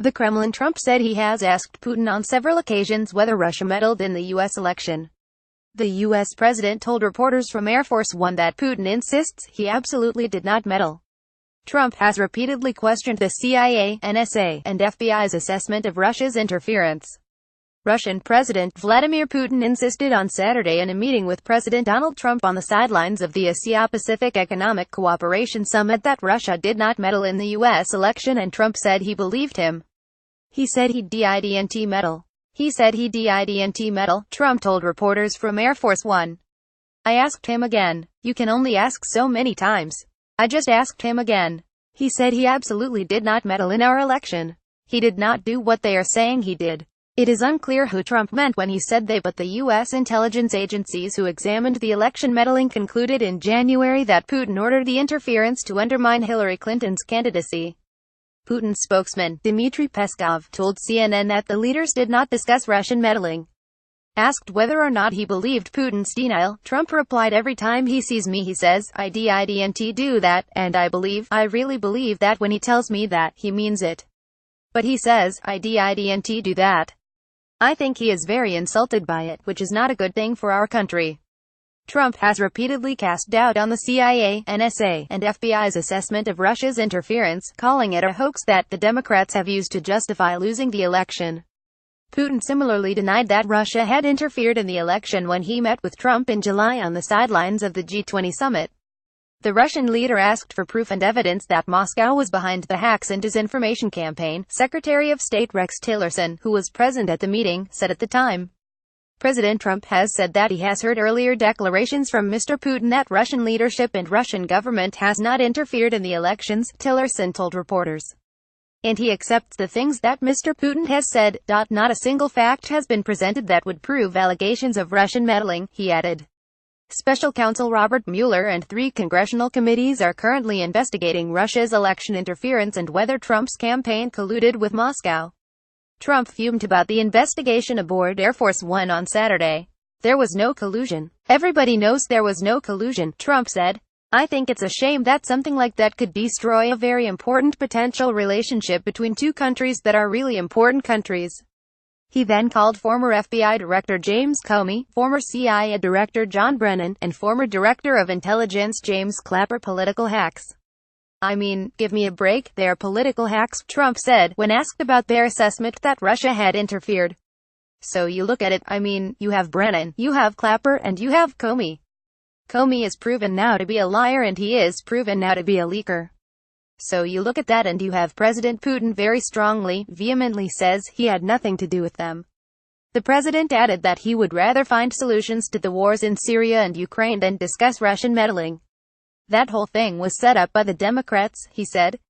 The Kremlin. Trump said he has asked Putin on several occasions whether Russia meddled in the U.S. election. The U.S. president told reporters from Air Force One that Putin insists he absolutely did not meddle. Trump has repeatedly questioned the CIA, NSA, and FBI's assessment of Russia's interference. Russian President Vladimir Putin insisted on Saturday in a meeting with President Donald Trump on the sidelines of the Asia-Pacific Economic Cooperation Summit that Russia did not meddle in the U.S. election, and Trump said he believed him. He said he didn't meddle. He said he didn't meddle, Trump told reporters from Air Force One. I asked him again. You can only ask so many times. I just asked him again. He said he absolutely did not meddle in our election. He did not do what they are saying he did. It is unclear who Trump meant when he said they, but the U.S. intelligence agencies who examined the election meddling concluded in January that Putin ordered the interference to undermine Hillary Clinton's candidacy. Putin's spokesman, Dmitry Peskov, told CNN that the leaders did not discuss Russian meddling. Asked whether or not he believed Putin's denial, Trump replied, "Every time he sees me he says, I didn't do that, and I really believe that when he tells me that, he means it. But he says, I didn't do that. I think he is very insulted by it, which is not a good thing for our country." Trump has repeatedly cast doubt on the CIA, NSA, and FBI's assessment of Russia's interference, calling it a hoax that the Democrats have used to justify losing the election. Putin similarly denied that Russia had interfered in the election when he met with Trump in July on the sidelines of the G20 summit. The Russian leader asked for proof and evidence that Moscow was behind the hacks and disinformation campaign. Secretary of State Rex Tillerson, who was present at the meeting, said at the time. President Trump has said that he has heard earlier declarations from Mr. Putin that Russian leadership and Russian government has not interfered in the elections, Tillerson told reporters. And he accepts the things that Mr. Putin has said. Not a single fact has been presented that would prove allegations of Russian meddling, he added. Special counsel Robert Mueller and 3 congressional committees are currently investigating Russia's election interference and whether Trump's campaign colluded with Moscow. Trump fumed about the investigation aboard Air Force One on Saturday. There was no collusion. Everybody knows there was no collusion, Trump said. I think it's a shame that something like that could destroy a very important potential relationship between two countries that are really important countries. He then called former FBI Director James Comey, former CIA Director John Brennan, and former Director of Intelligence James Clapper political hacks. I mean, give me a break, they're political hacks, Trump said, when asked about their assessment that Russia had interfered. So you look at it, I mean, you have Brennan, you have Clapper, and you have Comey. Comey is proven now to be a liar and he is proven now to be a leaker. So you look at that and you have President Putin very strongly, vehemently says he had nothing to do with them. The president added that he would rather find solutions to the wars in Syria and Ukraine than discuss Russian meddling. That whole thing was set up by the Democrats, he said.